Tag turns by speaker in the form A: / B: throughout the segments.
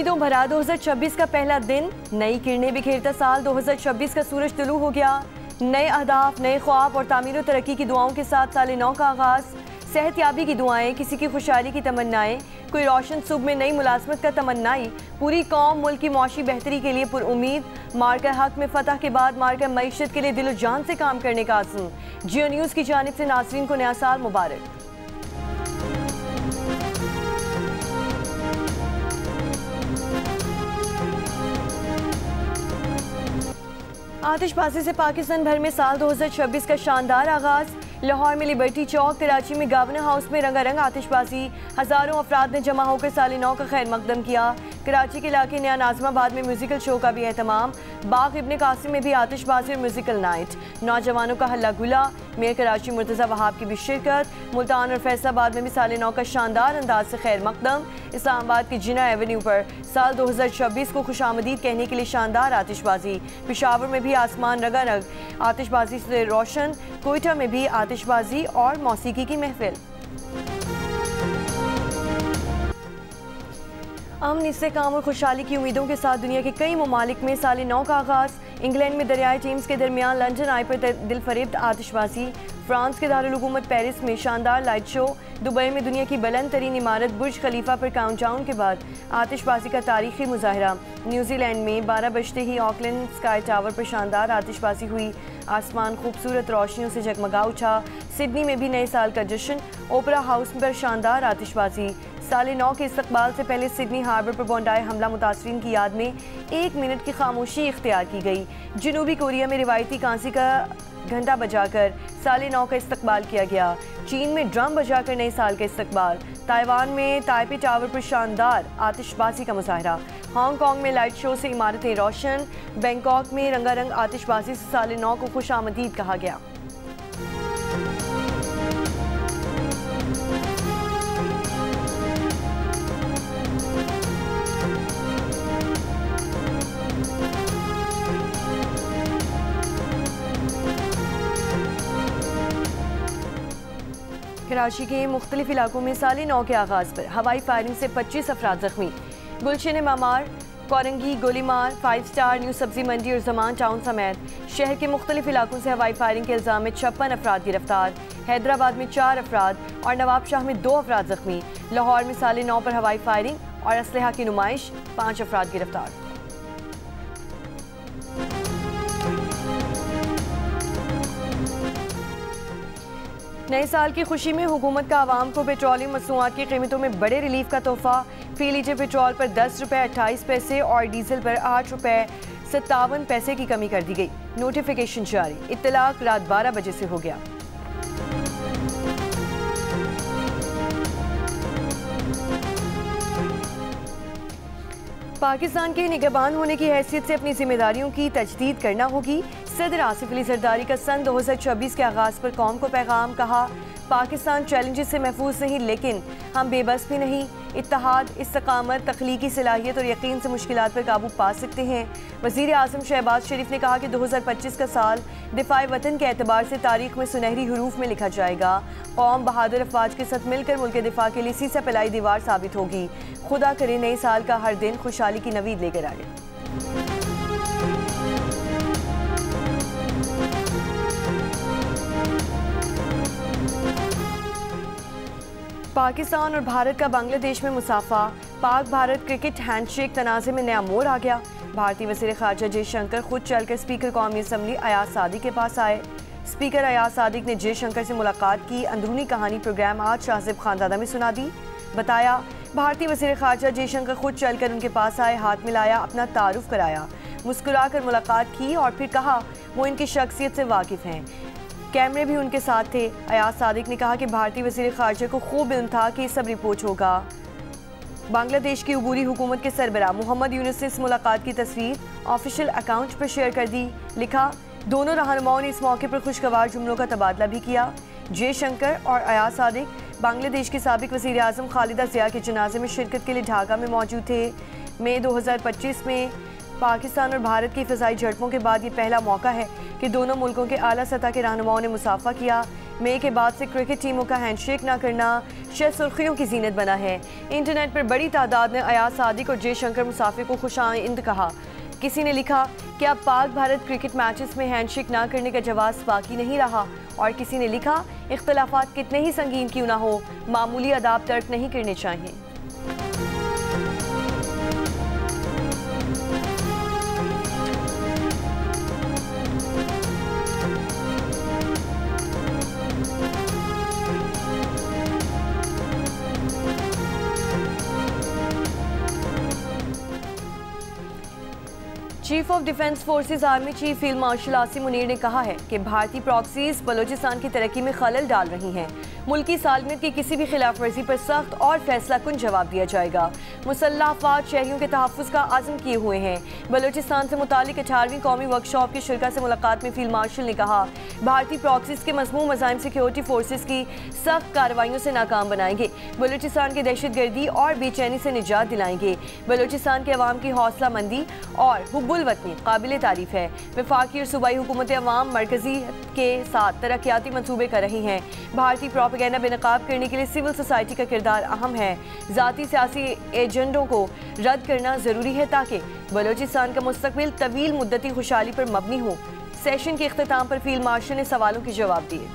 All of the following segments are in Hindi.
A: उम्मीदों भरा 2026 का पहला दिन, नई किरणें बिखेरता साल 2026 का सूरज तुलू हो गया। नए अहदाफ, नए ख्वाब और तामीर और तरक्की की दुआओं के साथ साल नौ का आगाज़। सेहतयाबी की दुआएं, किसी की खुशहाली की तमन्नाएं, कोई रोशन सुबह में नई मुलाजमत का तमन्नाई। पूरी कौम मुल्क की मौशी बेहतरी के लिए पुरुम्मीद। मार्का हक में फतह के बाद मार्का मईशत के लिए दिलो जान से काम करने का आज़म। जियो न्यूज़ की जानिब से नाज़रीन को नया साल मुबारक। आतिशबाजी से पाकिस्तान भर में साल 2026 का शानदार आगाज़। लाहौर में लिबर्टी चौक, कराची में गवर्नर हाउस में रंगारंग आतिशबाजी। हज़ारों अफराद ने जमा होकर साल नौ का खैर मकदम किया। कराची के इलाके नया नाज़माबाद में म्यूजिकल शो का भी एहतमाम। बाग इब्ने कासिम में भी आतिशबाजी और म्यूजिकल नाइट। नौजवानों का हल्ला गुला। मेयर कराची मुर्तज़ा वहाब की भी शिरकत। मुल्तान और फैसलाबाद में भी साल नौ का शानदार अंदाज से खैर मकदम। इस्लामाबाद की जिना एवेन्यू पर साल 2026 को खुशामदीद कहने के लिए शानदार आतिशबाजी। पेशावर में भी आसमान रंगारंग आतिशबाजी से रोशन। कोयटा में भी आतिशबाजी और मौसीकी की महफिल। अमन, इस्तेहकाम और खुशहाली की उम्मीदों के साथ दुनिया के कई ममालिक में साल नौ का आगाज़। इंग्लैंड में दरियाई टीम्स के दरमियान लंदन आई पर दिलफरेब आतिशबाजी। फ्रांस के दारुल हुकूमत पेरिस में शानदार लाइट शो। दुबई में दुनिया की बुलंद तरीन इमारत बुर्ज खलीफा पर काउंटडाउन के बाद आतिशबाजी का तारीखी मुजाहरा। न्यूजीलैंड में 12 बजते ही ऑकलैंड स्काई टावर पर शानदार आतिशबाजी हुई। आसमान खूबसूरत रोशनियों से जगमगा उठा। सिडनी में भी नए साल का जश्न। ओपरा हाउस पर शानदार आतिशबाजी। साल नौ के इस्तकबाल से पहले सिडनी हार्बर पर बॉम्बाई हमला मुतासरीन की याद में 1 मिनट की खामोशी इख्तियार की गई। जनूबी कोरिया में रिवायती कांसी का घंटा बजाकर साल नौ का इस्तकबाल किया गया। चीन में ड्रम बजाकर नए साल का इस्तकबाल। ताइवान में ताइपी टावर पर शानदार आतिशबाजी का मुजाहरा। हांगकांग में लाइट शो से इमारतें रोशन। बैंकॉक में रंगारंग आतिशबाजी से साल नौ को खुशामदीद कहा गया। कराची के मुख्तलिफ इलाकों में साल नौ के आगाज़ पर हवाई फायरिंग से 25 अफराद जख्मी। गुलशन मामार, कोरंगी, गोलीमार, 5 स्टार, न्यू सब्जी मंडी और जमान टाउन समेत शहर के मुख्तलिफ इलाकों से हवाई फायरिंग के इल्ज़ाम में 56 अफराद गिरफ्तार। हैदराबाद में 4 अफराद और नवाब शाह में 2 अफराद जख्मी। लाहौर में साल नौ पर हवाई फायरिंग और असलहा की नुमाइश, 5 अफराद गिरफ्तार। नए साल की खुशी में हुकूमत का आवाम को पेट्रोलियम मसनूआत की कीमतों में बड़े रिलीफ का तोहफा। फी लीटर पेट्रोल पर 10 रुपये 28 पैसे और डीजल पर 8 रुपये 57 पैसे की कमी कर दी गई। नोटिफिकेशन जारी। इत्तलाक रात 12 बजे से हो गया। पाकिस्तान के निगहबान होने की हैसियत से अपनी जिम्मेदारियों की तजदीद करना होगी। सदर आसिफ अली जरदारी का सन 2026 के आगाज़ पर कौम को पैगाम। कहा, पाकिस्तान चैलेंजेस से महफूज नहीं लेकिन हम बेबस भी नहीं। इत्तेहाद, इस्तकामत, तख्लीकी सलाहियत और यकीन से मुश्किलात पर काबू पा सकते हैं। वज़ीर आज़म शहबाज शरीफ ने कहा कि 2025 का साल दिफाए वतन के एतबार से तारीख में सुनहरी हरूफ में लिखा जाएगा। कौम बहादुर अफवाज के साथ मिलकर मुल्क के दिफा के लिए सीसा पलाई दीवार साबित होगी। खुदा करे नए साल का हर दिन खुशहाली की नवीद लेकर आए। पाकिस्तान और भारत का बांग्लादेश में मुसाफा। पाक भारत क्रिकेट हैंडशेक तनाज़े में नया मोड़ आ गया। भारतीय वज़ीर ख़ारजा जयशंकर खुद चलकर स्पीकर कौमी असम्बली अयाज सादिक के पास आए। स्पीकर अयाज सादिक ने जयशंकर से मुलाकात की। अंदरूनी कहानी प्रोग्राम आज शाहज़ेब खानज़ादा में सुना दी। बताया, भारतीय वज़ीर ख़ारजा जयशंकर खुद चलकर उनके पास आए, हाथ मिलाया, अपना तारुफ कराया, मुस्कुराकर मुलाकात की और फिर कहा वो इनकी शख्सियत से वाकिफ़ हैं। कैमरे भी उनके साथ थे। अयाज सादिक ने कहा कि भारतीय वज़ीर ख़ारजा को खूब इल्म था कि सब रिपोर्ट होगा। बांग्लादेश की अबूरी हुकूमत के सरबराह मोहम्मद यूनुस ने इस मुलाकात की तस्वीर ऑफिशियल अकाउंट पर शेयर कर दी। लिखा, दोनों रहनुमाओं ने इस मौके पर खुशगवार जुमलों का तबादला भी किया। जयशंकर और अयाज सादिक बांग्लादेश के साबिक वज़ीर आज़म खालिदा ज़िया के जनाजे में शिरकत के लिए ढाका में मौजूद थे। मई 2025 में पाकिस्तान और भारत की फ़िज़ाई झड़पों के बाद ये पहला मौका है कि दोनों मुल्कों के आला सतह के रहनुमाओं ने मुसाफा किया। मई के बाद से क्रिकेट टीमों का हैंडशेक ना करना शहर सुर्खियों की जीनत बना है। इंटरनेट पर बड़ी तादाद में अयाज सादिक और जयशंकर मुसाफिर को खुशाइंद कहा। किसी ने लिखा कि अब पाक भारत क्रिकेट मैचेस में हैंडशेक ना करने का जवाब बाकी नहीं रहा, और किसी ने लिखा इख्तलाफात कितने ही संगीन क्यों ना हो, मामूली आदाब तर्क नहीं करने चाहिए। Chief of defence forces army chief field marshal Asim Munir ने कहा है कि भारतीय प्रॉक्सीज बलूचिस्तान की तरक्की में खलल डाल रही हैं। मुल्की सालमियत की किसी भी खिलाफ वर्जी पर सख्त और फैसला कुन जवाब दिया जाएगा। मुसल्लह अफवाज शहरियों के तहफ़्फ़ुज़ का आज़म किए हुए हैं। बलूचिस्तान से मुतालिक 18वीं कौमी वर्कशॉप की शिरका से मुलाकात में फील्ड मार्शल ने कहा, भारतीय प्रॉक्सीज के मज़मूम मज़ाइम सिक्योरिटी फोर्सेज की सख्त कार्रवाइयों से नाकाम बनाएंगे। बलूचिस्तान की दहशतगर्दी और बेचैनी से निजात दिलाएंगे। बलूचिस्तान के अवाम की हौसला मंदी और हुब्बुल वतनी काबिल तारीफ है। वफाकी और सूबाई हुकूमत अवाम मरकजी के साथ तरक्याती मनसूबे कर रही हैं। भारतीय प्रोपेगेंडा बेनकाब करने के लिए सिविल सोसाइटी का किरदार अहम है। ज़ाती सियासी एजेंडों को रद्द करना ज़रूरी है ताकि बलूचिस्तान का मुस्तकबिल तवील मुद्दती खुशहाली पर मबनी हो। सेशन के इख्तिताम पर फील्ड मार्शल ने सवालों के जवाब दिए।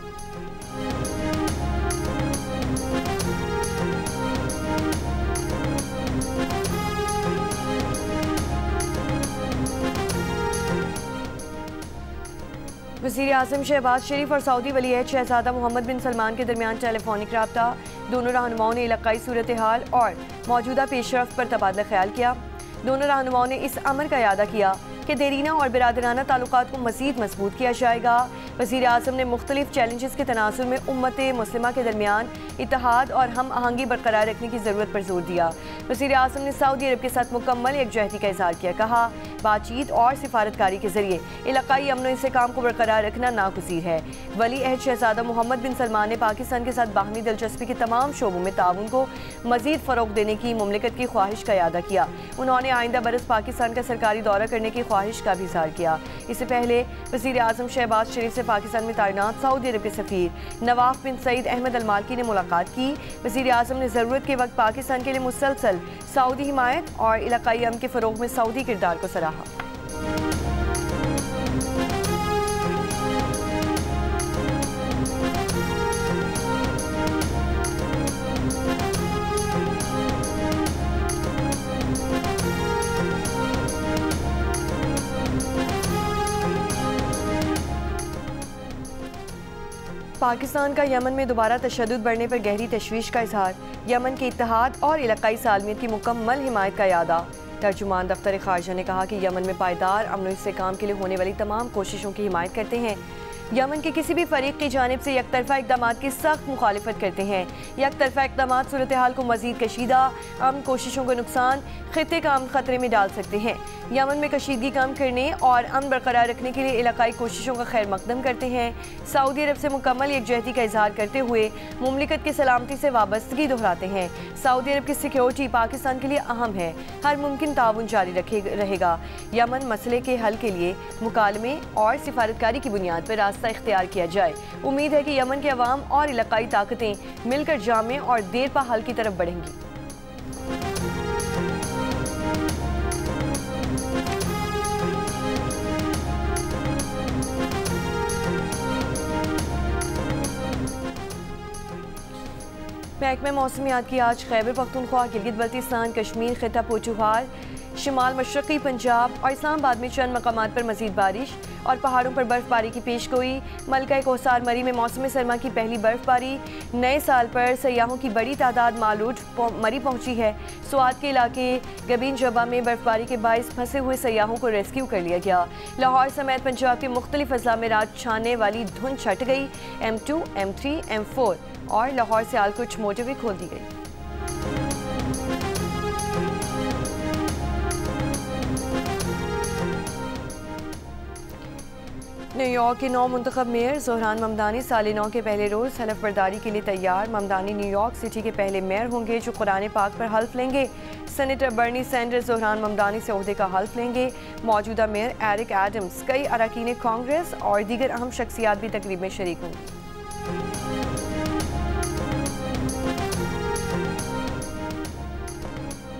A: वज़ीर आज़म शहबाज शरीफ और सऊदी वली अहद शहज़ादा मोहम्मद बिन सलमान के दरमियान टेलीफोनिक रब्ता। दोनों रहनुमाओं ने इलाकाई सूरत हाल और मौजूदा पेशरफ्त पर तबादला ख्याल किया। दोनों रहनुमाओं ने इस अमर का इरादा किया कि देरीना और बिरादराना ताल्लुकात को मज़ीद मजबूत किया जाएगा। वज़ीर आज़म ने मुख्तलिफ चैलेंजेस के तनासुर में उम्मत मुस्लिमा के दरमियान इत्तेहाद और हम आहंगी बरकरार रखने की ज़रूरत पर जोर दिया। वज़ीर आज़म ने सऊदी अरब के साथ मुकम्मल यकजहती का इज़हार किया। कहा, बातचीत और सिफारतकारी के जरिए इलाकाई अमन इस्तेहकाम को बरकरार रखना नागुज़ीर है। वली अहद शहज़ादा मोहम्मद बिन सलमान ने पाकिस्तान के साथ बाहमी दिलचस्पी के तमाम शोबों में ताउन को मज़ीद फ़रोग़ देने की मुमलिकत की ख्वाहिश का इरादा किया। उन्होंने आइंदा बरस पाकिस्तान का सरकारी दौरा करने की ख्वाहिश का भी इज़हार किया। इससे पहले वज़ीर आज़म शहबाज शरीफ से पाकिस्तान में तैनात सऊदी अरब के सफ़ीर नवाफ बिन सईद अहमद अल मालकी ने मुलाकात की। वज़ीर आज़म ने ज़रूरत के वक्त पाकिस्तान के लिए मुसलसल सऊदी हिमायत और इलाकाई अमन के फ़रोग़ में सऊदी किरदार को सराहा। पाकिस्तान का यमन में दोबारा तशद्दुद बढ़ने पर गहरी तशवीश का इजहार। यमन के इत्तेहाद और इलाकाई सालमियत की मुकम्मल हिमायत का इरादा। तर्जुमान दफ्तर खारजा ने कहा कि यमन में पायदार अमन और इस्तेहकाम के लिए होने वाली तमाम कोशिशों की हिमायत करते हैं। यमन के किसी भी फरीक की जानिब से यकतरफा इक़दाम की सख्त मुखालिफत करते हैं। यकतरफा इक़दाम सूरत हाल को मज़ीद कशीदा, अमन कोशिशों को नुकसान, खित्ते का अमन ख़तरे में डाल सकते हैं। यमन में कशीदगी कम करने और अमन बरकरार रखने के लिए इलाकाई कोशिशों का खैर मकदम करते हैं। सऊदी अरब से मुकम्मल यकजहती का इजहार करते हुए मुमलिकत की सलामती से वाबस्तगी दोहराते हैं। सऊदी अरब की सिक्योरिटी पाकिस्तान के लिए अहम है। हर मुमकिन ताउन जारी रहेगा। यमन मसले के हल के लिए मुकालमे और सिफारतकारी की बुनियाद पर रास्ता इख्तियार किया जाए। उम्मीद है कि यमन के अवाम और इलाकाई ताकतें मिलकर जामे और देरपा हल की तरफ बढ़ेंगी। महकमा मौसमियात की आज खैबर पख्तूनख्वा, गिलगित बल्तिस्तान, कश्मीर, खिता पोचुहार, शिमाल मशरक़ी पंजाब और इस्लामाबाद में चंद मकामात पर मज़ीद बारिश और पहाड़ों पर बर्फ़बारी की पेशगोई। मलका कोसार मरी में मौसम सरमा की पहली बर्फ़बारी। नए साल पर सयाहों की बड़ी तादाद मालूट मरी पहुंची है। स्वात के इलाके गबीन जबा में बर्फ़बारी के बाइस फंसे हुए सयाहों को रेस्क्यू कर लिया गया। लाहौर समेत पंजाब के मुख्तलिफ अज़ला में रात छाने वाली धुंध छट गई। M2, M3, M4 और लाहौर से आलकुच मोटरवे खोल दी गई। न्यूयॉर्क के 9 मुंतखब मेयर ज़ोहरान ममदानी साल 9 के पहले रोज़ हलफ बर्दारी के लिए तैयार। ममदानी न्यूयॉर्क सिटी के पहले मेयर होंगे जो कुरान पाक पर हल्फ लेंगे। Senator Bernie Sanders Zohran Mamdani से ओहदे का हल्फ लेंगे। मौजूदा मेयर एरिक एडम्स, कई अरकान कांग्रेस और दीगर अहम शख्सियात भी तकरीब में शरीक होंगी।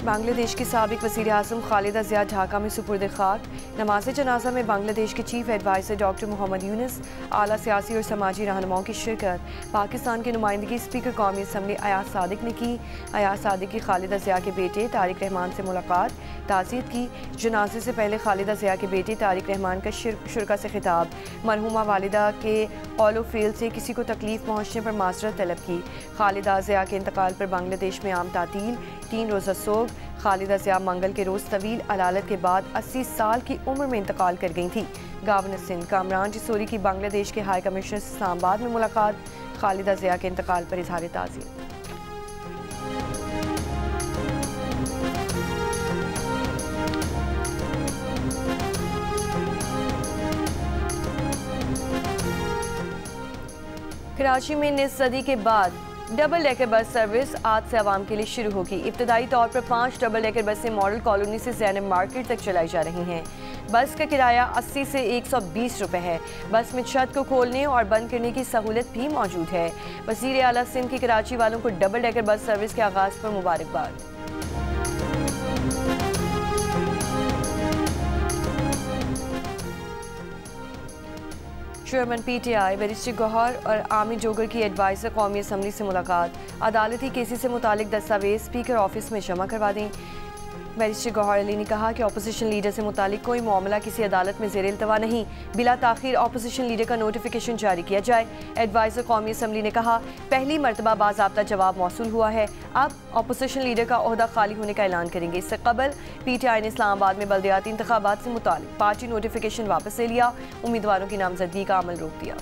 A: बांग्लादेश की साबिक वज़ीर आज़म खालिदा ज़िया ढाका में सुपुर्द खाक। नमाज़ जनाजा में बांग्लादेश के chief adviser doctor Muhammad Yunus, आला सियासी और समाजी रहनुमाओं की शिरकत। पाकिस्तान की नुमाइंदगी स्पीकर कौमी असम्बली अयाज सादिक ने की। अयाज सादिक की खालिदा ज़िया के बेटे तारिक रहमान से मुलाकात, ताज़ियत की। जनाजे से पहले खालिदा ज़िया के बेटे तारिक रहमान का शुरका से खिताब। मरहुमा वालिदा के ऑलो फील्ड से किसी को तकलीफ पहुँचने पर माजरत तलब की। खालिदा ज़िया के इंतकाल पर बांग्लादेश में आम तातील, 3 रोज़ा सोग। खालिदा ज़िया मंगल के रोज़ तवील अलालत के बाद 80 साल की उम्र में इंतकाल कर गई थी। गवर्नर सिंध कामरान चिसोरी की बांग्लादेश के हाई कमिश्नर से इस्लामाबाद में मुलाकात। खालिदा ज़िया के इंतकाल पर इजहार ताज़ियत। कराची में निस सदी के बाद डबल डेकर बस सर्विस आज से आवाम के लिए शुरू होगी। इब्तदाई तौर पर 5 डबल डेकर बसें मॉडल कॉलोनी से ज़ैनब मार्केट तक चलाई जा रही हैं। बस का किराया 80 से 120 रुपए है। बस में छत को खोलने और बंद करने की सहूलत भी मौजूद है। वज़ीर आला सिंध की कराची वालों को डबल डेकर बस सर्विस के आगाज़ पर मुबारकबाद। चेयरमैन PTI बैरिस्टर गौहर और आमिर जोगर की एडवाइज़र कौमी असम्बली से मुलाकात। अदालती केसी से मुतालिक दस्तावेज स्पीकर ऑफिस में जमा करवा दें। बैरिस्टर गौहर अली ने कहा कि अपोजिशन लीडर से मुतालिक कोई मामला किसी अदालत में ज़ेर इल्तवा नहीं, बिला ताख़ीर अपोजिशन लीडर का नोटिफिकेशन जारी किया जाए। एडवाइज़र कौमी असम्बली ने कहा पहली मरतबा बाज़ाब्ता जवाब मौसूल हुआ है, अब अपोजिशन लीडर का ओहदा खाली होने का ऐलान करेंगे। इससे कबल PTI ने इस्लामाबाद में बल्दियाती इंतखाबात से मुतालिक पार्टी नोटिफिकेशन वापस ले लिया, उम्मीदवारों की नामजदगी का अमल रोक दिया।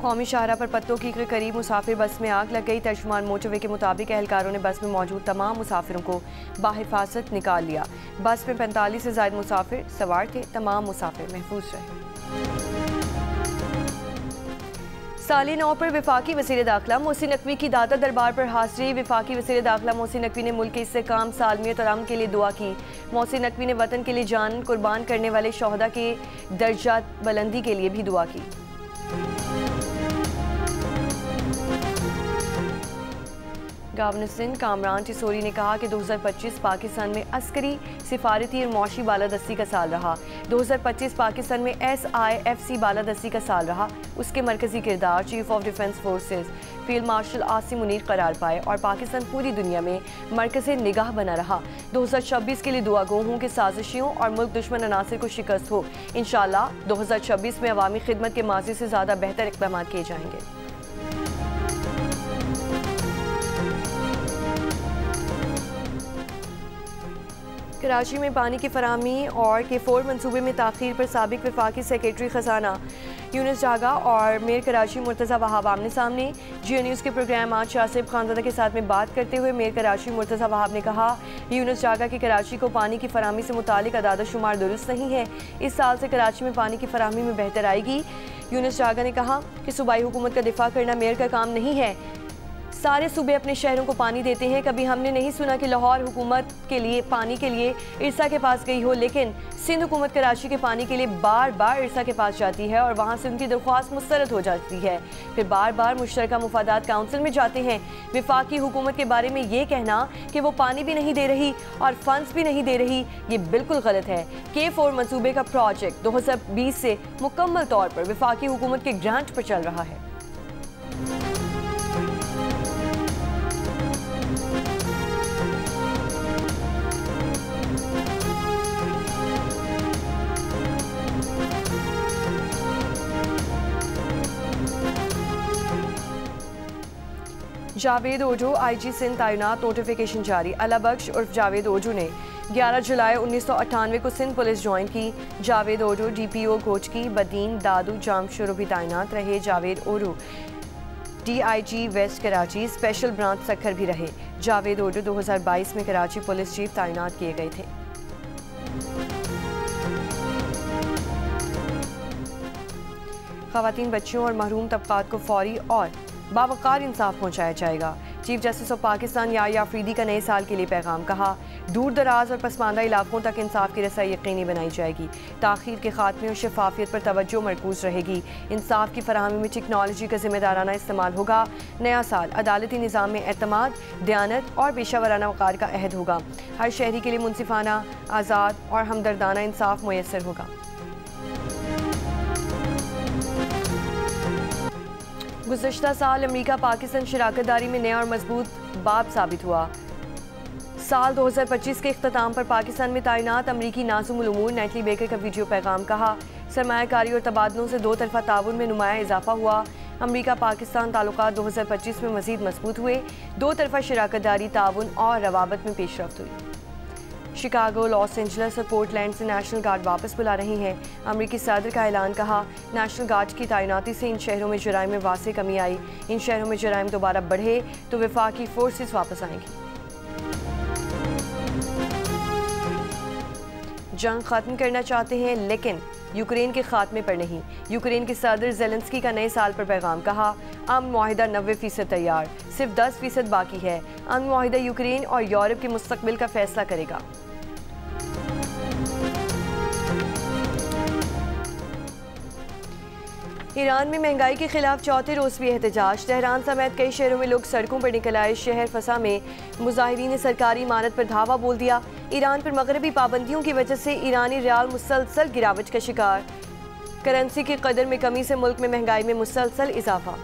A: कौमी शाहरा पर पत्तों की करीब मुसाफिर बस में आग लग गई। तर्जुमान मोटरवे के मुताबिक एहलकारों ने बस में मौजूद तमाम मुसाफिरों को बाहिफाजत निकाल लिया। बस में 45 से ज़ायद मुसाफिर सवार थे। तमाम मुसाफिर महफूज रहे। साली 9 पर वफाकी वज़ीर दाखिला मोहसिन नकवी की दाता दरबार पर हाज़िरी। वफाकी वज़ीर दाखिला मोहसिन नकवी ने मुल्क के इस्तेहकाम, सालमियत और अमन के लिए दुआ की। मोहसिन नकवी ने वतन के लिए जान कुर्बान करने वाले शोहदा के दर्जात बुलंदी के लिए भी दुआ की। गवर्नर सिंध कामरान चिसोरी ने कहा कि 2025 पाकिस्तान में अस्करी, सिफारती और मौशी बालादस्ती का साल रहा। 2025 पाकिस्तान में SIFC बालादस्ती का साल रहा। उसके मरकजी किरदार chief of defence forces field marshal Asim Munir करार पाए और पाकिस्तान पूरी दुनिया में मरकज़ निगाह बना रहा। 2026 के लिए दुआ गो हूँ कि साजिशियों और मुल्क दुश्मन अनासर को शिकस्त हो। इंशाअल्लाह 2026 में अवामी खिदमत के माजी से ज़्यादा बेहतर इक़दाम किए जाएंगे। कराची में पानी की फराहमी और K4 मनसूबे में ताख़ीर पर साबिक वफाकी सेक्रेटरी ख़जाना यूनुस जागा और मेयर कराची मुर्तज़ा वहाब आमने सामने। जियो न्यूज़ के प्रोग्राम आज शासिब खानज़ादा के साथ में बात करते हुए मेयर कराची मुर्तज़ा वहाब ने कहा यूनुस जागा की कराची को पानी की फराहमी से मुतालिक अदाद शुमार दुरुस्त नहीं है। इस साल से कराची में पानी की फराहमी में बेहतर आएगी। यूनुस जागा ने कहा कि सूबाई हुकूमत का दिफा करना मेयर का काम नहीं है। सारे सूबे अपने शहरों को पानी देते हैं। कभी हमने नहीं सुना कि लाहौर हुकूमत के लिए पानी के लिए इरसा के पास गई हो, लेकिन सिंध हुकूमत कराची के पानी के लिए बार बार इरसा के पास जाती है और वहाँ से उनकी दरख्वास्त मुस्तरद हो जाती है, फिर बार बार मुश्तरका मुफादात काउंसिल में जाते हैं। वफाकी हुकूमत के बारे में ये कहना कि वो पानी भी नहीं दे रही और फंड्स भी नहीं दे रही, ये बिल्कुल गलत है। K4 मनसूबे का प्रोजेक्ट 2020 से मुकम्मल तौर पर वफाकी हुकूमत के ग्रांट पर चल रहा है। जावेद ओजो IG सिंध तैनात, नोटिफिकेशन जारी। अला बख्श उर्फ जावेद ओजो ने 11 जुलाई 1998 को सिंध पुलिस ज्वाइन की। जावेद ओजो DPO कोचकी, बदीन, दादू, जामशुरू भी तैनात रहे। जावेद ओजो DIG west Karachi special branch Sukkur भी रहे। जावेद ओजो 2022 में कराची पुलिस चीफ तैनात किए गए थे। ख़वातीन, बच्चों और महरूम तबकात को फौरी और बावकार इंसाफ पहुँचाया जाएगा। Chief justice of Pakistan Yahya Afridi का नए साल के लिए पैगाम। कहा दूर दराज और पसमानदा इलाकों तक इंसाफ की रसाई यकीनी बनाई जाएगी। ताख़ीर के खात्मे और शफाफियत पर तवज्जो मरकूज रहेगी। इंसाफ की फराहमी में टेक्नोलॉजी का जिम्मेदाराना इस्तेमाल होगा। नया साल अदालती निज़ाम में एतमाद, दयानत और पेशावराना वक़ार का अहद होगा। हर शहरी के लिए मुनसिफाना, आज़ाद और हमदर्दाना इंसाफ मुयस्सर होगा। गुज़श्ता साल अमरीका पाकिस्तान शराकतदारी में नया और मजबूत बाब साबित हुआ। साल 2025 के इख्तिताम पर पाकिस्तान में तैनात अमरीकी नाज़िमुल उमूर नेटली बेकर का वीडियो पैगाम कहा, सरमायाकारी और तबादलों से दो तरफ़ा ताउन में नुमाया इजाफा हुआ। अमरीका पाकिस्तान ताल्लुकात 2025 में मज़ीद मजबूत हुए। दो तरफ़ा शराकतदारी, ताउन और रवाबत में पेशरफ्त हुई। शिकागो, लॉस एंजल्स और पोर्टलैंड से नेशनल गार्ड वापस बुला रही हैं। अमरीकी सदर का ऐलान, कहा नेशनल गार्ड की तैनाती से इन शहरों में जराइम में वासे कमी आई। इन शहरों में जराइम दोबारा बढ़े तो वफाकी फोर्सेस वापस आएंगी। जंग खत्म करना चाहते हैं लेकिन यूक्रेन के खात्मे पर नहीं। यूक्रेन के सदर ज़ेलेंस्की का नए साल पर पैगाम, कहा अमन मुआहिदा 90% तैयार, सिर्फ 10% बाकी है। अमन मुआहिदा यूक्रेन और यूरोप के मुस्तकबिल का फैसला करेगा। ईरान में महंगाई के खिलाफ चौथे रोज़ भी एहतजाज। तेहरान समेत कई शहरों में लोग सड़कों पर निकल आए। शहर फसा में मुजाहिरीन ने सरकारी इमारत पर धावा बोल दिया। ईरान पर मगरबी पाबंदियों की वजह से ईरानी रियाल मुसलसल गिरावट का शिकार। करेंसी की कदर में कमी से मुल्क में महंगाई में मुसलसल इजाफा।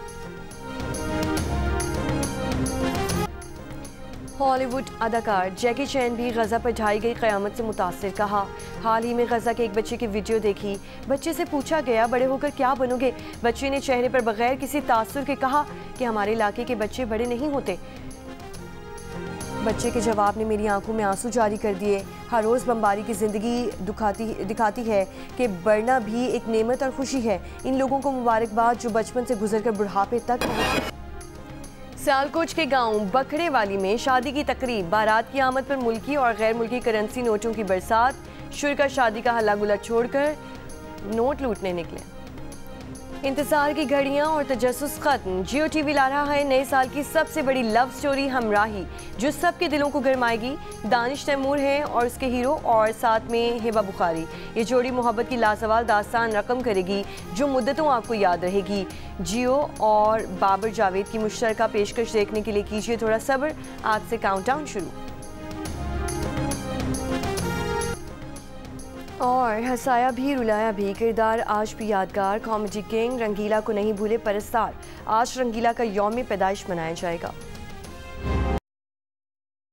A: हॉलीवुड अदाकार जैकी चैन भी गज़ा पर ढाई गई क़यामत से मुतासिर, कहा हाल ही में गज़ा के एक बच्चे की वीडियो देखी। बच्चे से पूछा गया बड़े होकर क्या बनोगे। बच्चे ने चेहरे पर बगैर किसी तासुर के कहा कि हमारे इलाके के बच्चे बड़े नहीं होते। बच्चे के जवाब ने मेरी आंखों में आंसू जारी कर दिए। हर रोज़ बमबारी की ज़िंदगी दिखाती है कि बढ़ना भी एक नेमत और खुशी है। इन लोगों को मुबारकबाद जो बचपन से गुजर कर बुढ़ापे तक पहुँचे। सियालकोट के गांव बखड़ेवाली में शादी की तकरीब, बारात की आमद पर मुल्की और गैर मुल्की करेंसी नोटों की बरसात। शुरका शादी का हल्ला गुल्ला छोड़कर नोट लूटने निकले। इंतजार की घड़ियां और तजस्सुस खत्म। जियो टीवी ला रहा है नए साल की सबसे बड़ी लव स्टोरी हमराही, जो सबके दिलों को गरमाएगी। दानिश तैमूर हैं और उसके हीरो और साथ में हिबा बुखारी। ये जोड़ी मोहब्बत की लाजवाब दास्तान रकम करेगी जो मुद्दतों आपको याद रहेगी। जियो और बाबर जावेद की मुश्तरका पेशकश देखने के लिए कीजिए थोड़ा सब्र। आज से काउंटडाउन शुरू। और हंसाया भी रुलाया भी, किरदार आज भी यादगार। कॉमेडी किंग रंगीला को नहीं भूले परस्तार। आज रंगीला का यौम पैदाइश मनाया जाएगा।